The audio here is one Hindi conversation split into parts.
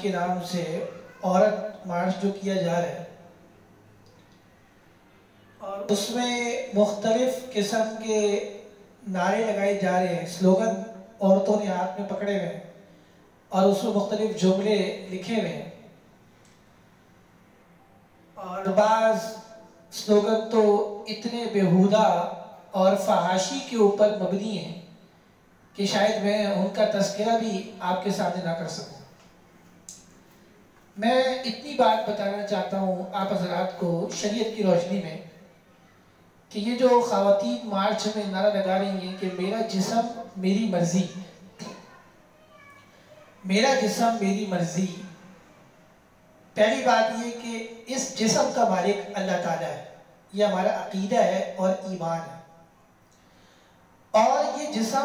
मार्च के नाम से औरत मार्च जो किया जा रहा है और उसमें मुख्तलिफ किस्म के नारे लगाए जा रहे हैं, स्लोगन औरतों ने हाथ में पकड़े हुए हैं और उसमें मुख्तलिफ जुमले लिखे हुए हैं और बाज़ स्लोगन तो इतने बेहुदा और फहाशी के ऊपर मबनी हैं कि शायद मैं उनका तज़किरा भी आपके सामने ना कर सकूं। मैं इतनी बात बताना चाहता हूँ आप हज़रात को शरीयत की रोशनी में कि ये जो ख़वातीन मार्च में नारा लगा रही हैं कि मेरा जिस्म मेरी मर्जी, मेरा जिस्म मेरी मर्जी। पहली बात ये कि इस जिस्म का मालिक अल्लाह ताला है, ये हमारा अकीदा है और ईमान है और ये जिस्म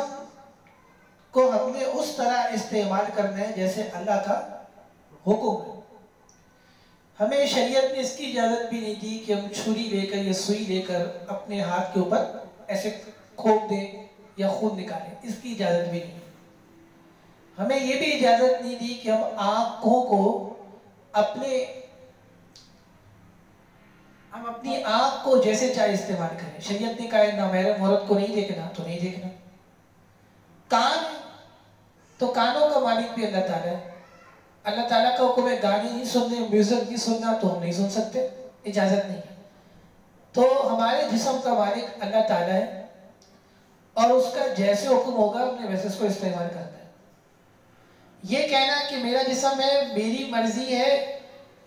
को हमने उस तरह इस्तेमाल करना है जैसे अल्लाह का हुक्म है। हमें शरीयत ने इसकी इजाज़त भी नहीं दी कि हम छुरी लेकर या सुई लेकर अपने हाथ के ऊपर ऐसे खोप दें या खून निकालें, इसकी इजाज़त भी नहीं। हमें ये भी इजाज़त नहीं दी कि हम आँखों को हम अपनी आँख को जैसे चाहे इस्तेमाल करें। शरीयत ने कहा है नामहरम औरत को नहीं देखना तो नहीं देखना। कान तो कानों का मालिक भी अल्लाह ताला है। अल्लाह ताला का हुक्म है गाने नहीं सुनने, म्यूजिक नहीं सुनना, तो हम नहीं सुन सकते, इजाज़त नहीं है। तो हमारे जिस्म का मालिक अल्लाह ताला है और उसका जैसे हुक्म होगा हमने वैसे उसको इस्तेमाल करना है। ये कहना कि मेरा जिस्म है, मेरी मर्जी है,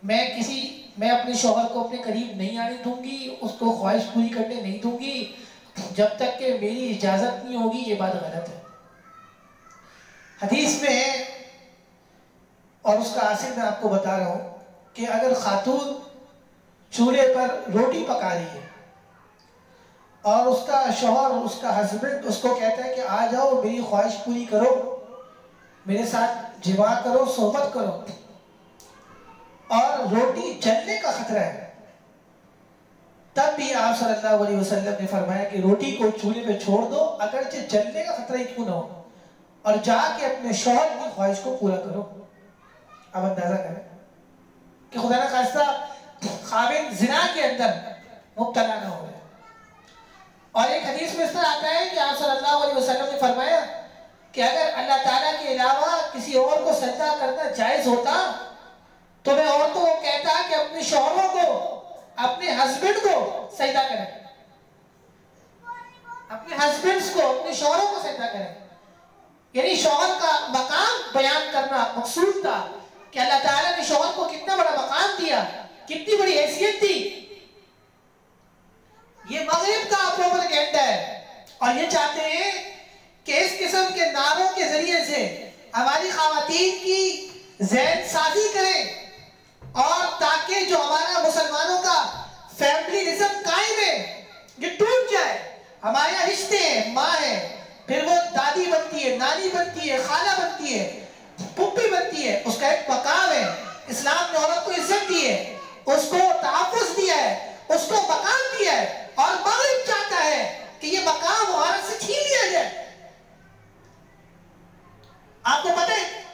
मैं अपने शौहर को अपने करीब नहीं आने दूंगी, उसको ख्वाहिश पूरी करने नहीं दूंगी जब तक कि मेरी इजाज़त नहीं होगी, ये बात गलत है। हदीस में है और उसका हासिल मैं आपको बता रहा हूँ कि अगर खातून चूल्हे पर रोटी पका रही है और उसका शौहर, उसका हस्बैंड उसको कहता है कि आ जाओ मेरी ख्वाहिश पूरी करो, मेरे साथ जिमा करो, सोहबत करो, और रोटी जलने का खतरा है, तब भी आप सल्लल्लाहु अलैहि वसल्लम ने फरमाया कि रोटी को चूल्हे पे छोड़ दो अगरचे जलने का खतरा ही क्यों ना हो, और जाके अपने शौहर की ख्वाहिश को पूरा करो। अब अंदाजा करें कि खुदा ना खास्ता खाविन जिना के अंदर मुब्तला ना हो रहे। और एक हदीस में इस तरह आता है कि आप सल्लल्लाहु अलैहि वसल्लम ने फरमाया कि अगर अल्लाह ताला के अलावा किसी और को सजदा करना जायज होता तो मैं औरतों को कहता कि अपने शौहरों को, अपने हस्बैंड को सजदा करें, अपने हस्बैंड्स को, अपने शौहरों को सजदा करें। यानी शौहर का मकाम बयान करना मकसूद था कि अल्लाह ताला ने शौहर को कितना बड़ा मकाम दिया, कितनी बड़ी हैसियत दी। ये मगरिब का प्रोपेगेंडा है और ये चाहते हैं कि इस किस्म के नारों के जरिए से हमारी खवातीन की ज़हन साजी करें और ताकि जो हमारा मुसलमानों का फैमिलीज़म कायम है ये टूट जाए। हमारे यहाँ रिश्ते हैं, माँ है, फिर वो दादी बनती है, नानी बनती है, खाला बनती है, पुप्पी बनती है, उसका एक मकाम है। इस्लाम ने औरत को इज्जत दी है, उसको तहफ़्फ़ुज़ दिया है, उसको मकाम दिया है और मगरिब चाहता है कि ये मकाम औरत से छीन लिया जाए। आपको पता है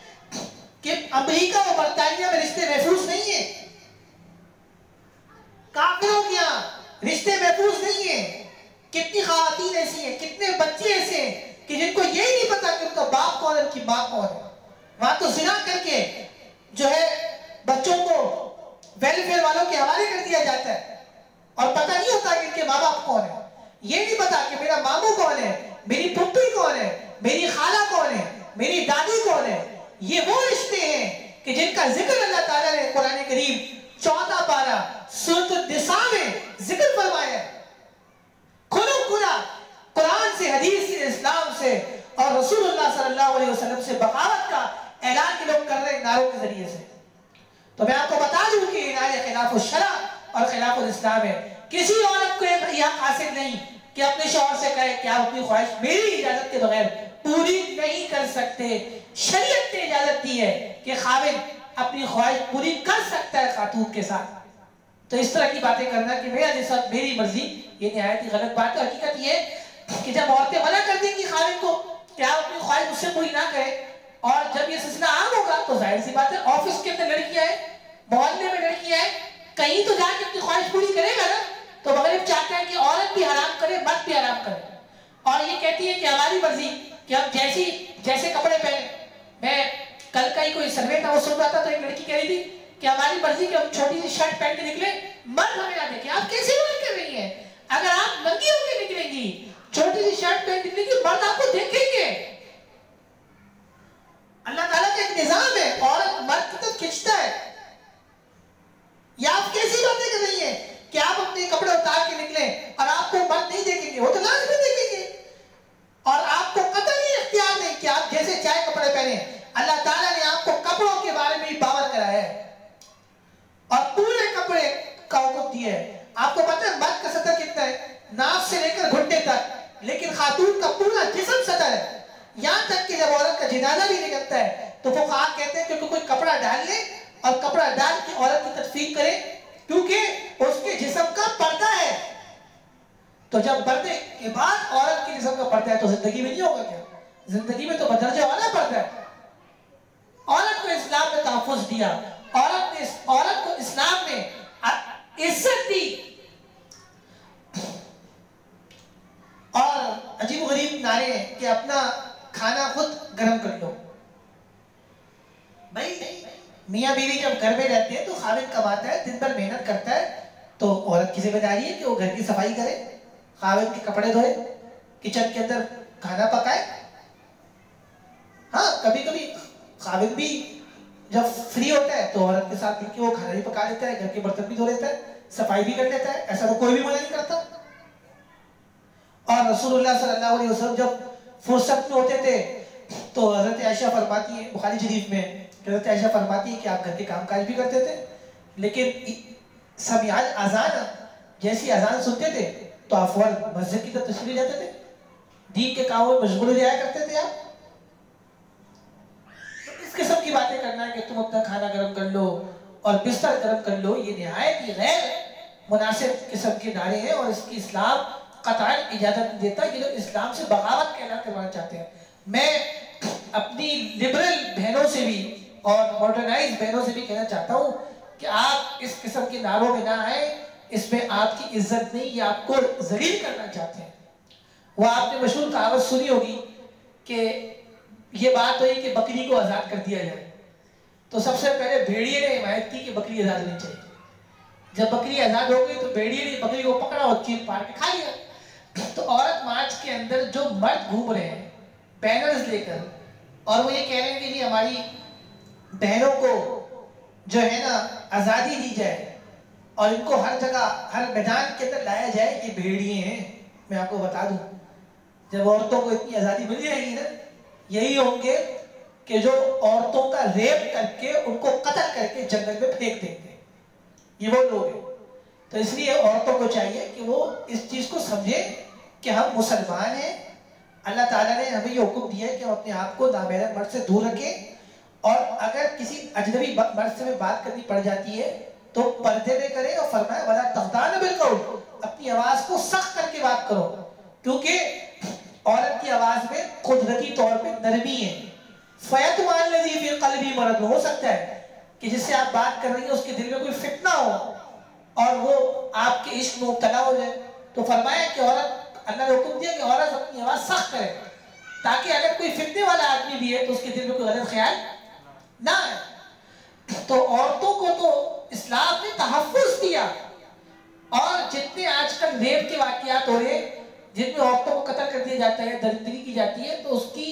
कि अमेरिका और बरतानिया में रिश्ते महफूज नहीं है, काफिरों के यहाँ रिश्ते महफूज नहीं है। कितनी खवातीन ऐसी हैं, कितने बच्चे ऐसे हैं कि जिनको यही नहीं पता कि उनका बाप कौन है, उनकी माँ कौन है। वहां तो जिना करके जो है बच्चों को वेलफेयर वालों के हवाले कर दिया जाता है और पता नहीं होता कि इनके माँ बाप कौन है। ये नहीं पता कि मेरा मामू कौन है, मेरी पुप्पी कौन है, मेरी खाला कौन है, मेरी दादी कौन है। ये वो रिश्ते हैं कि जिनका जिक्र अल्लाह ताला ने कुरान करीम 14 पारा सूरत निसा में जिक्र फरमाया है। खुलो खुला कुरान से, हदीस से, इस्लाम से और रसूलुल्लाह सल्लल्लाहु अलैहि वसल्लम से बगावत का ऐलान के लोग कर रहे हैं नारों के जरिए से। तो मैं आपको बता दूं कि नारे खिलाफ शरा और खिलाफ इस्लाम है। किसी औरत को यह हासिल नहीं कि अपने शौहर से कहे कि आप अपनी ख्वाहिश मेरी इजाजत के बगैर पूरी नहीं कर सकते। शरीयत ने इजाजत दी है कि खाविन अपनी ख्वाहिश पूरी कर सकता है खातून के साथ। तो इस तरह की बातें करना कि मेरा जिस्म मेरी मर्जी, ये निहायत ही गलत बात है। हकीकत ये कि जब औरतें मना कर देंगी खाविन को कि आप अपनी ख्वाहिश मुझसे पूरी ना करें और जब ये सिलसिला आम होगा तो जाहिर सी बात है ऑफिस के अंदर लड़कियां हैं, मोहल्ले में लड़कियां हैं, कहीं तो जाके अपनी ख्वाहिश पूरी करेगा ना। तो मगरिब चाहता है कि औरत भी हराम करे, मर्द भी हराम करे, और ये कहती है कि हमारी मर्जी कि हम जैसे कपड़े पहने। मैं कल का ही कोई सर्वे था वो सुन रहा था, तो एक लड़की कह रही थी कि हमारी मर्जी कि हम छोटी सी शर्ट पहन के निकले, मर्द हमें ना देखे। आप कैसी बात कर रही हैं? अगर आप नंगी होकर निकलेंगी, छोटी सी शर्ट पहन निकलेंगी, मर्द आपको देखेंगे। अल्लाह ताला का एक निजाम है, औरत मर्द की तरफ खिंचता है। या आप कैसी बातें कर रही हैं कि आप अपने कपड़े उतार के निकले और आपको मर्द नहीं देखेंगे? वो तो लाजमी देखेंगे, और आपको कतई इख्तियार नहीं कि आप जैसे चाहे कपड़े पहने। अल्लाह ताला ने आपको कपड़ों के बारे में भी पावर कराया है और पूरे कपड़े का हुक्म दिया है। आपको पता है मर्द का सतर कितना है? नाक से लेकर घुटने तक, लेकिन खातून का पूरा जिस्म सतर है। यहां तक कि जब औरत का जनाजा भी निकलता है तो वो कहते हैं कि कोई कपड़ा डाल ले और कपड़ा डाल के औरत की तदफीन करे, क्योंकि उसके जिस्म का पर्दा है। तो जब पर्दे के बाद औरत के जिस्म का पर्दा है तो जिंदगी में नहीं होगा क्या? जिंदगी में तो बदरजा वाला पर्दा है। औरत को इस्लाम ने तहफ़्फ़ुज़ दिया, औरत को इस्लाम ने इज्जत दी। और अजीब गरीब नारे हैं कि अपना खाना खुद गर्म कर लो। भाई मियाँ बीवी जब घर में रहते हैं तो खाविद कमाता है, दिन भर मेहनत करता है, तो औरत की जिम्मेदारी है कि वो घर की सफाई करे, खाविद के कपड़े धोए, किचन के अंदर खाना पकाए। हाँ, कभी कभी खाविद भी जब फ्री होता है तो औरत के साथ मिलकर वो खाना भी पका लेता है, घर के बर्तन भी धो लेता है, सफाई भी कर लेता है, ऐसा तो कोई भी मना नहीं करता। और रसूलुल्लाह सल्लल्लाहु अलैहि वसल्लम जब फुर्सत में होते थे तो हज़रत आयशा फरमाती है, बुखारी शरीफ में हज़रत आयशा फरमाती है कि आप घर के कामकाज भी करते थे, लेकिन सब आज अजान जैसी अजान सुनते थे तो आप फौरन मस्जिद की तरफ तशरीफ जाते थे, दीन के कामों में मशगूल हो जाया करते थे आप। तो इस किस्म की बातें करना है कि तुम अपना खाना गर्म कर लो और बिस्तर गर्म कर लो, ये निहायत ही गैर मुनासिब किस्म के नारे हैं और इसकी इस्लाम कतई इजाजत नहीं देता। ये लोग इस्लाम से बगावत कहना करवाना चाहते हैं। मैं अपनी लिबरल बहनों से भी और मॉडर्नाइज बहनों से भी कहना चाहता हूँ कि आप इस किस्म के नारों में ना आए, इसमें आपकी इज्जत नहीं, ये आपको जलील करना चाहते हैं। वो आपने मशहूर कहावत सुनी होगी कि ये बात हुई कि बकरी को आज़ाद कर दिया जाए, तो सबसे पहले भेड़िए ने हिमायत की कि बकरी आज़ाद होनी चाहिए। जब बकरी आज़ाद हो गई तो भेड़िए ने बकरी को पकड़ा और चीर फाड़ के खा लिया। तो औरत मार्च के अंदर जो मर्द घूम रहे हैं बैनर्स लेकर और वो ये कह रहे हैं कि हमारी बहनों को जो है ना आज़ादी दी जाए और इनको हर जगह हर मैदान के अंदर लाया जाए, ये भेड़िए हैं। मैं आपको बता दूं, जब औरतों को इतनी आज़ादी मिल जाएगी ना, यही होंगे कि जो औरतों का रेप करके उनको कत्ल करके जंगल में फेंक देंगे, ये वो लोग हैं। तो इसलिए औरतों को चाहिए कि वो इस चीज़ को समझें कि हम मुसलमान हैं। अल्लाह ताला ने हमें ये हुक्म दिया है कि हम अपने आप को नामहरम मर्द से दूर रखें, और अगर किसी अजनबी मर्द से बात करनी पड़ जाती है तो पर्दे में करें, और फरमाया वला तख्तान बिलकौल, अपनी आवाज़ को सख्त करके बात करो, क्योंकि औरत की आवाज़ में कुदरती तौर पे नरमी है। फ़यतमान लज़ी फ़ी क़ल्बी मरद, हो सकता है कि जिससे आप बात कर रही हैं उसके दिल में कोई फितना हो और वो आपके इश्क में मुब्तला हो जाए। तो फरमाया कि औरत, अल्लाह ने हुक्म दिया कि औरत अपनी आवाज़ सख्त करे, ताकि अगर कोई फितने वाला आदमी भी है तो उसके दिल में कोई गलत ख्याल ना आए। तो औरतों को तो इस्लाम ने तहफ़्फ़ुज़ दिया, और जितने आजकल रेप के वाक़यात हो रहे हैं जिनमें औरतों को कत्ल कर दिया जाता है, दरिंदगी की जाती है, तो उसकी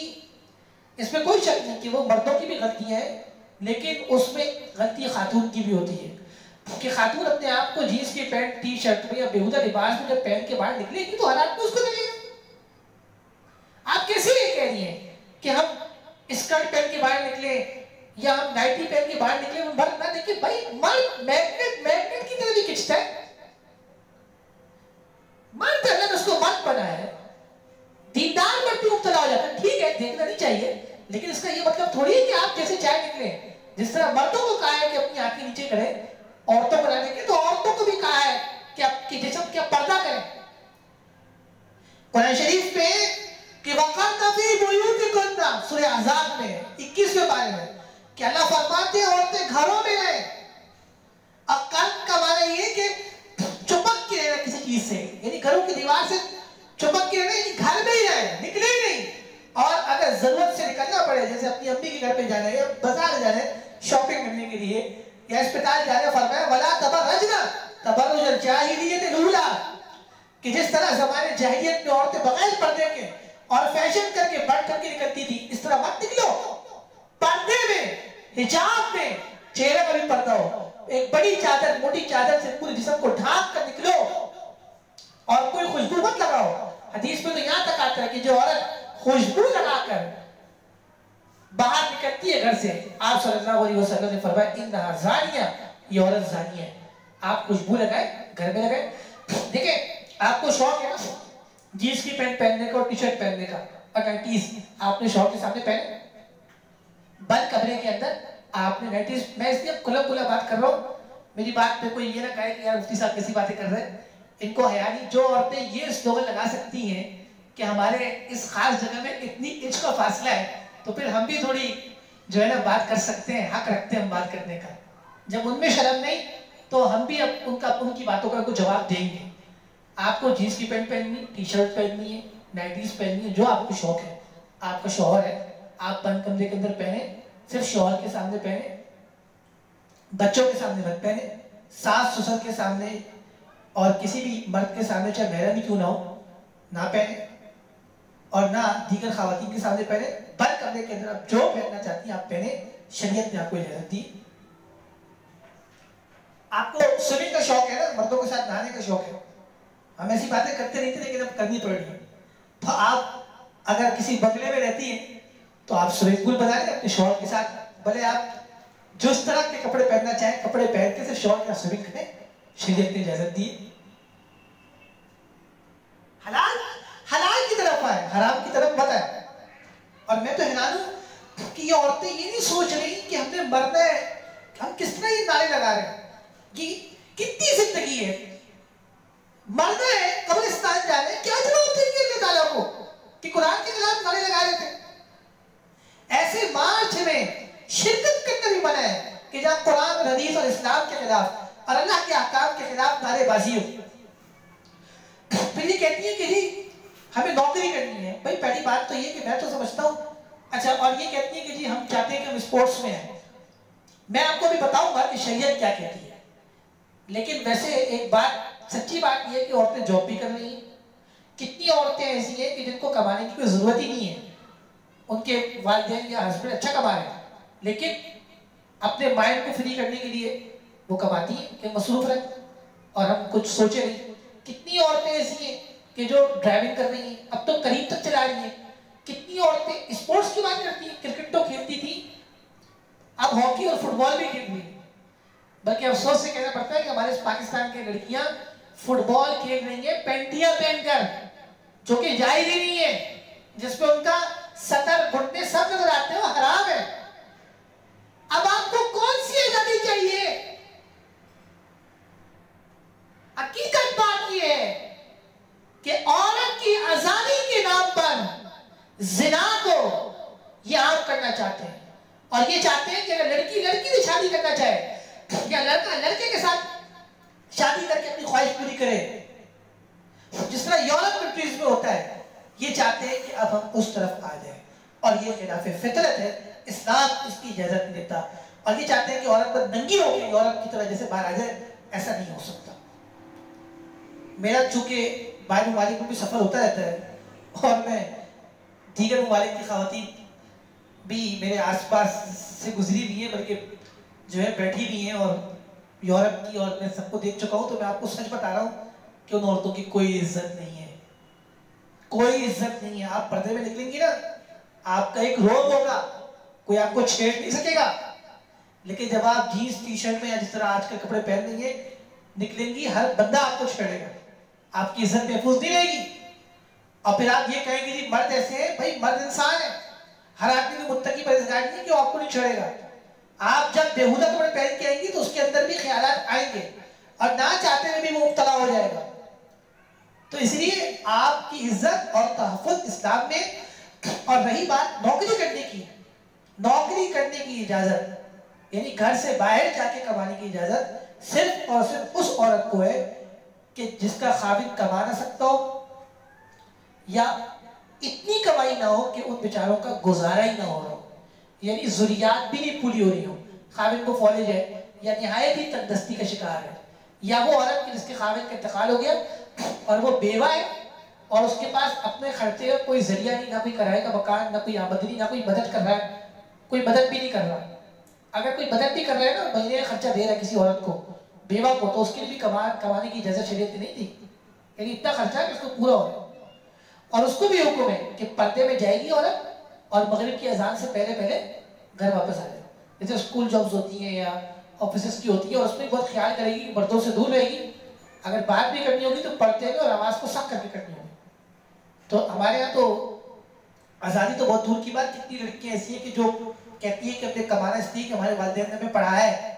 इसमें कोई शक नहीं कि वो मर्दों की भी गलतियाँ हैं, लेकिन उसमें गलती खातून की भी होती है कि खातून अपने आप को जीन्स की पैंट टी शर्ट में या बेहुदा लिबास में जब पहन के बाहर निकलेगी तो हालात में उसको लगेगा। आप कैसे ये कह रही हैं कि हम स्कर्ट पहन के बाहर निकले या हम नाइटी पहन के बाहर निकले, वो मर्द ना देखे? भाई मर्द मैग्नेट की तरह भी खिंचता है। मर्द अल्लाह ने उसको मर्द बनाया है, दीनदार मर्द भी मुब्तला हो जाता है, ठीक है, देखना नहीं चाहिए, लेकिन इसका ये मतलब थोड़ी है कि आप जैसे चाहे निकले। जिस तरह मर्दों को कहा है कि अपनी आंखें नीचे करें, औरतों को ना देखें, तो औरतों को भी कहा है कि आपकी जिस्म क्या पर्दा करें। कुरान शरीफ में कि वक़रना फी बुयूतिकुन्ना, सूरह अहज़ाब में 21वें पारे में कि अल्लाह फरमाते हैं औरतें घरों में रहे। अब कर्म का माना ये कि चुपक के रहना किसी चीज से, यानी घरों की दीवार से चुपक के रहना, घर में ही रहे, निकले ही नहीं। और अगर जरूरत से निकलना पड़े, जैसे अपनी अम्मी के घर पे जाना है या बाजार जाना है शॉपिंग करने के लिए या अस्पताल जाने, फरमाया वला तबर्रजना तबर्रुजल जाहिलिय्यतिल ऊला, कि जिस तरह ज़माने जाहिलियत में औरतें बगैर पर्दे के और फैशन करके बढ़ करके निकलती थी, इस तरह मत निकलो। पर्दे में, हिजाब में, चेहरे पर भी पर्दा हो, एक बड़ी चादर, मोटी चादर से पूरे जिस्म को ढांक कर निकलो और कोई खुशबू मत लगाओ। हदीस में तो यहाँ तक आता है कि जो औरत खुशबू लगाकर बाहर निकलती है घर से, आप सल्लल्लाहु अलैहि वसल्लम ने फरमाया इन्नहा ज़ानिया, ये औरत ज़ानी है। आप खुशबू लगाए, घर में लगाए। देखिए, आपको शौक है ना जीन्स की पैंट पहनने का और टी शर्ट पहनने का और नाइटीज, आपने शौक के सामने पहने, बंद कमरे के अंदर आपने नाइटीज। मैं इसलिए खुला खुला बात कर रहा हूँ, मेरी बात पे कोई ये ना कहे कि यार मुफ्ती साहब कैसी बातें कर रहे हैं। इनको हया नहीं। जो औरतें ये स्लोगन लगा सकती हैं कि हमारे इस खास जगह में इतनी इंच का फासला है, तो फिर हम भी थोड़ी जो है ना बात कर सकते हैं, हक रखते हैं हम बात करने का। जब उनमें शर्म नहीं तो हम भी अब उनकी बातों का कुछ जवाब देंगे। आपको जीन्स की पैंट पहननी, टी शर्ट पहननी है, नाइटीज पहननी है, जो आपको शौक है, आपका शौहर है, आप बंद कमरे के अंदर पहने, सिर्फ शौहर के सामने पहने, बच्चों के सामने मत पहने, सास ससुर के सामने और किसी भी मर्द के सामने, चाहे महरम ही क्यों ना हो, ना पहने और ना दीगर खवातीन के सामने पहने। बंद कमरे के अंदर आप जो पहनना चाहती हैं आप पहने, शरीयत ने आपको इजाजत दी। आपको स्विमिंग का शौक है ना, मर्दों के साथ नहाने का शौक है, हम ऐसी बातें करते नहीं थे लेकिन अब करनी पड़ रही है। तो आप अगर किसी बंगले में रहती हैं तो आप स्विमिंग पूल बना लें अपने शौहर के साथ, भले आप जिस तरह के कपड़े पहनना चाहें कपड़े पहन के सिर्फ शौहर का स्विमिंग करें, शरीयत ने इजाजत दी। हलाल हलाल की तरफ आए, हराम की तरफ मत आए। और मैं तो हैरान हूं कि ये औरतें ये नहीं सोच रही कि हमने मरना है, हम किस तरह ये नारे लगा रहे हैं कि कितनी जिंदगी है, मरना है, कब्रिस्तान जाने, क्या जवाब देंगे अल्लाह ताला को कि कुरान के खिलाफ नारे लगा रहे थे। ऐसे मार्च में शिरकत करना भी मना है कि जहां कुरान, हदीस और इस्लाम के खिलाफ और अल्लाह के अहकाम के खिलाफ नारेबाजी हो। फिर ये कहती है कि जी हमें नौकरी करनी है। भाई पहली बात तो ये कि मैं तो समझता हूँ, अच्छा, और ये कहती है कि जी हम चाहते हैं कि हम स्पोर्ट्स में हैं। मैं आपको भी बताऊंगा कि शरीयत क्या कहती है, लेकिन वैसे एक बात, सच्ची बात यह है कि औरतें जॉब भी कर रही हैं। कितनी औरतें ऐसी हैं कि जिनको कमाने की कोई जरूरत ही नहीं है, उनके वालिदैन या हस्बैंड अच्छा कमा रहे हैं, लेकिन अपने माइंड को फ्री करने के लिए वो कमाती हैं कि मसरूफ रहे और हम कुछ सोचे नहीं। कितनी औरतें ऐसी हैं कि जो ड्राइविंग कर रही हैं, अब तो करीब तक चला रही हैं। कितनी औरतें स्पोर्ट्स की बात करती हैं, क्रिकेट तो खेलती थी, अब हॉकी और फुटबॉल भी खेल रही है। बल्कि अफसोस से कहना पड़ता है कि हमारे पाकिस्तान की लड़कियां फुटबॉल खेल रही है पेंटियां पहनकर, जो कि जायज ही नहीं है, जिसपे उनका सतर घुटने सब नजर आते हैं, वो हराम है। अब आपको कौन सी आजादी चाहिए? हकीकत बात यह है कि औरत की आजादी के नाम पर जिना को ये आप करना चाहते हैं, और ये चाहते हैं कि अगर लड़की लड़की से शादी करना चाहे या लड़का लड़के के साथ शादी करके अपनी ख्वाहिश पूरी करे, जिस तरह यूरोप कंट्रीज में होता है, ये चाहते हैं कि अब हम उस तरफ आ जाए, और ये खिलाफे फितरत है, इस्लाम इसकी इजाजत नहीं देता। और ये चाहते हैं कि औरत पर नंगी होकर यूरोप की तरह जैसे बाहर आ जाए, ऐसा नहीं हो सकता। मेरा चूंकि बाहर ममालिक में भी सफर होता रहता है और मैं दीगर ममालिक की खवातीन भी मेरे आसपास से गुजरी भी है, बल्कि जो है बैठी भी हैं, और यूरोप की, और मैं सबको देख चुका हूं, तो मैं आपको सच बता रहा हूं कि उन औरतों की कोई इज्जत नहीं है, कोई इज्जत नहीं है। आप पर्दे में निकलेंगी ना, आपका एक रोब होगा, कोई आपको छेड़ नहीं सकेगा, लेकिन जब आप जीन्स टी शर्ट में या जिस तरह आजकल कपड़े पहन लेंगे निकलेंगी, हर बंदा आपको छेड़ेगा, आपकी इज्जत महफूज नहीं रहेगी। और फिर आप ये कहेंगे जी मर्द ऐसे हैं, भाई मर्द इंसान है, हर आदमी में मुत्तकी परहेज़गार नहीं कि वो आपको नहीं छेड़ेगा। आप जब बेहुदा कपड़े पहन के आएंगी तो उसके अंदर भी ख्यालात आएंगे, और ना चाहते हुए भी वो मुब्तला हो जाएगा। तो इसलिए आपकी इज्जत और तहफ़्फ़ुज़ इस्लाम में। और रही बात नौकरी करने की, नौकरी करने की इजाजत यानी घर से बाहर जाके कमाने की इजाजत सिर्फ और सिर्फ उस औरत को है कि जिसका खाविद कमा ना सकता हो या इतनी कमाई ना हो कि उन बेचारों का गुजारा ही ना हो रहा हो, यानी ज़ुरियात भी नहीं पूरी हो रही हो, खाविद को फौलेज है या निहायत ही तंदस्ती का शिकार है, या वो औरत की जिसके खाविद का इंतकाल हो गया और वो बेवा है और उसके पास अपने खर्चे का कोई जरिया नहीं, ना कोई किराए का मकान, ना कोई आमदनी, ना कोई मदद कर रहा है, कोई मदद भी नहीं कर रहा। अगर कोई मदद भी कर रहा है ना, महीने का खर्चा दे रहा है किसी औरत को, बेवा को, तो उसके लिए भी कमाने की इजाजत शरीयत नहीं दी, यानी इतना खर्चा है कि उसको पूरा हो। और उसको भी हुक्म है कि पर्दे में जाएगी औरत और मगरिब की अजान से पहले पहले घर वापस आ जाए। जैसे स्कूल जॉब्स होती हैं या ऑफिस की होती है, और उसमें बहुत ख्याल करेगी कि मर्दों से दूर रहेगी, अगर बात भी करनी होगी तो पर्दे में और आवाज़ को सख्त करके करनी होगी। तो हमारे यहाँ तो आज़ादी तो बहुत दूर की बात, कितनी लड़कियाँ ऐसी हैं कि जो कहती है कि अपने कमाना इसलिए कि हमारे वालिदैन ने हमें पढ़ाया है,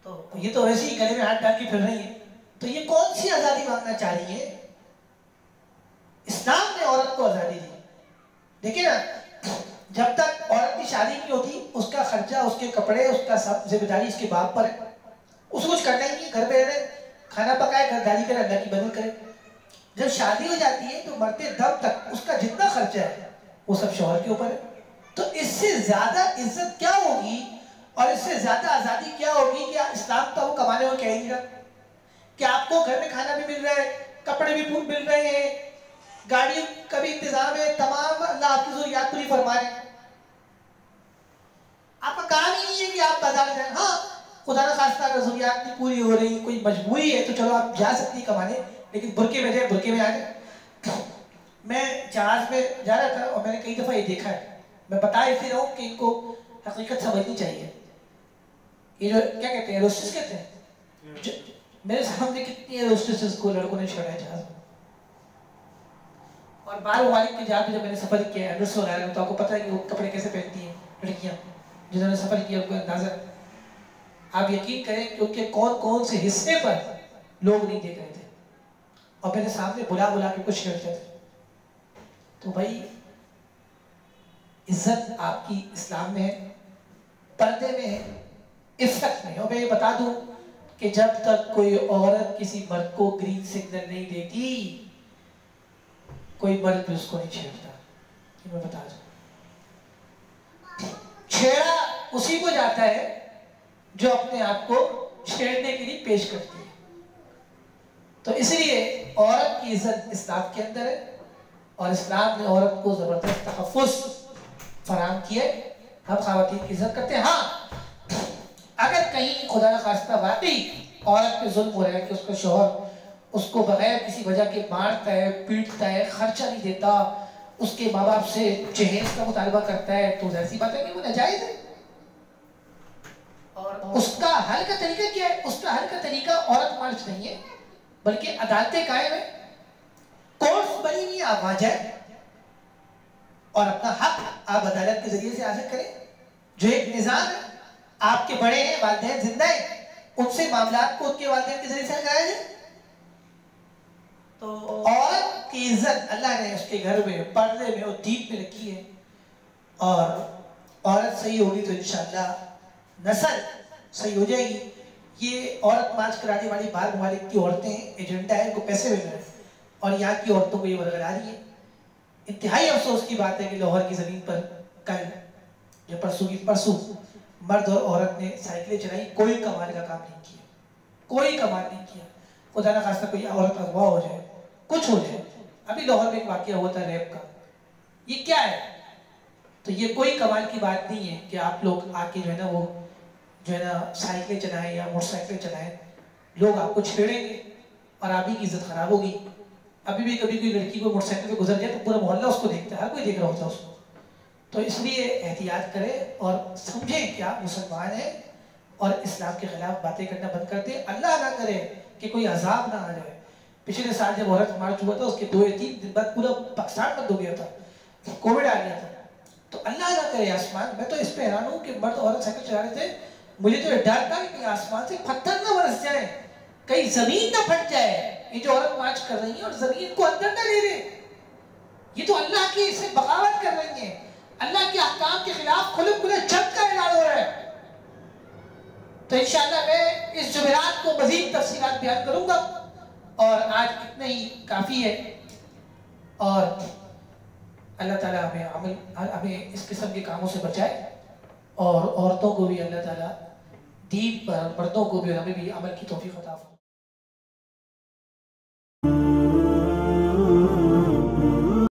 तो ये तो वैसे ही गले में हाथ डाल के फिर रही है। तो ये कौन सी आज़ादी मांगना चाह रही है? इस्लाम ने औरत को आज़ादी दी। देखिए ना, जब तक औरत की शादी नहीं होती उसका खर्चा, उसके कपड़े, उसका सब जिम्मेदारी इसके बाप पर है, उसको कुछ करना ही नहीं, घर पे रहे, खाना पकाए, घरदारी करे, अल्लाह की मदद करे। जब शादी हो जाती है तो मरते दम तक उसका जितना खर्चा है वो सब शौहर के ऊपर है। तो इससे ज्यादा इज्जत क्या होगी और इससे ज्यादा आजादी क्या होगी कि इस्लाम तो वो कमाने में क्या ही नहीं रहा कि आपको घर में खाना भी मिल रहा है, कपड़े भी मिल रहे हैं, गाड़ी का भी इंतजाम है, तमाम अल्लाह आपकी ज़रूरियात पूरी फरमा रहे हैं। आपका काम ही नहीं है कि आप बाजार जाए। हाँ, खुदा न खास्ता अगर ज़रूरियात नहीं पूरी हो रही, कोई मजबूरी है तो चलो आप जा सकती है कमाने, लेकिन बुरके में जाए, बुरके में आ जाए। मैं जहाज में जा रहा था और मैंने कई दफ़ा ये देखा है, मैं बता इसलिए रहा हूँ कि इनको हकीकत समझनी चाहिए। ये जो क्या कहते हैं, एरोस्टेस कहते हैं, मेरे सामने कितनी एरोस्टेस को लड़कों ने छोड़ा है जहाज में। और बाहर ममालिक के जहाज में जब मैंने सफर किया है एड्रेस वगैरह में, तो आपको पता है कि वो कपड़े कैसे पहनती हैं लड़कियां, जिन्होंने सफर किया उनको अंदाजा। आप यकीन करें कि उनके कौन कौन से हिस्से पर लोग नहीं देख रहे थे और मेरे सामने बुला बुला के कुछ करते थे। तो भाई इज्जत आपकी इस्लाम में है, पर्दे में है, इफ्फत में। और मैं ये बता दूं कि जब तक कोई औरत किसी मर्द को ग्रीन सिग्नल नहीं देती, कोई मर्द भी उसको नहीं छेड़ता। मैं बता दूं, छेड़ा उसी को जाता है जो अपने आप को छेड़ने के लिए पेश करती है। तो इसलिए औरत की इज्जत इस्लाम के अंदर है और इस्लाम ने औरत को जबरदस्त तहफ़्फ़ुज़ फराहम किया है। हम ख़वातीन की इज्जत करते हैं। हाँ, अगर कहीं खुदा न खास्ता वाकई औरत पे जुल्म हो रहा है कि उसका शौहर उसको बगैर किसी वजह के मारता है, पीटता है, खर्चा नहीं देता, उसके माँ बाप से जहेज का मुतालबा करता है, तो ऐसी बात है कि वो नाजायज़ है। और उसका हल का तरीका क्या है? उसका हल का तरीका औरत मार्च नहीं है, बल्कि अदालतें कायम है, कोर्ट्स बनी हुई, आप वहां जाए और अपना हक आप अदालत के जरिए से हासिल करें। जो एक निजाम है, आपके बड़े हैं, वालिदैन जिंदा है, उनसे मामलात को उनके वालिदैन के जरिए से कराया जाए। तो औरत की इज्जत अल्लाह ने उसके घर में, पर्दे में और दीप में रखी है। और औरत सही होगी तो इंशाअल्लाह नस्ल सही हो जाएगी। ये औरत मार्च कराने वाली बाहर ममालिक की औरतें एजेंडा है, इनको पैसे मिल रहे हैं और यहाँ की औरतों को ये बरकरार रही है। इंतहाई अफसोस की बात है कि लाहौर की ज़मीन पर कल या परसों मर्द और औरत ने साइकिलें चलाई, कोई कमाल का काम नहीं किया, कोई कमाल नहीं किया। खुदा न खास्ता कोई औरत अगवा हो जाए, कुछ हो जाए। अभी लाहौर में एक वाकया हुआ था रेप का, ये क्या है? तो ये कोई कमाल की बात नहीं है कि आप लोग आके जो है ना, वो जो है ना साइकिलें चलाएं या मोटरसाइकिलें चलाएं, लोग आपको छेड़ेंगे और आप ही की इज्जत खराब होगी। अभी भी कभी कोई लड़की को मोटरसाइकिल पे गुजर जाए तो पूरा मोहल्ला उसको देखता है, हर कोई देख रहा होता है उसको। तो इसलिए एहतियात करें और समझें कि आप मुसलमान हैं और इस्लाम के खिलाफ बातें करना बंद कर दें। अल्लाह ना करे कि कोई अजाब ना आ जाए। पिछले साल जब औरत मार्च हुआ था, उसके 2 या 3 दिन बाद पूरा पाकिस्तान बंद हो गया था, कोविड आ गया था। तो अल्लाह ना करे आसमान, मैं तो इस पे हैरान हूँ कि मर्द औरत साइकिल चला रहे थे, मुझे तो डर था कि आसमान से पत्थर ना बरस जाए कहीं जमीन ना फट जाए। ये जो औरत मार्च कर रही है और जमीन को अंदर ना ले ले, ये तो अल्लाह की इससे बगावत कर रही है, अल्लाह के अहकाम के खिलाफ खुले खुले जंग का ऐलान हो रहा है। तो इंशाअल्लाह मैं इस जुमेरात को मजीद तफसीलात बयान करूंगा और आज इतना ही काफी है। और अल्लाह ताला हमें इस किस्म के कामों से बचाए और औरतों को भी अल्लाह ताला दीन पर, मर्दों को भी, हमें भी अमल की तौफीक अता फरमाए।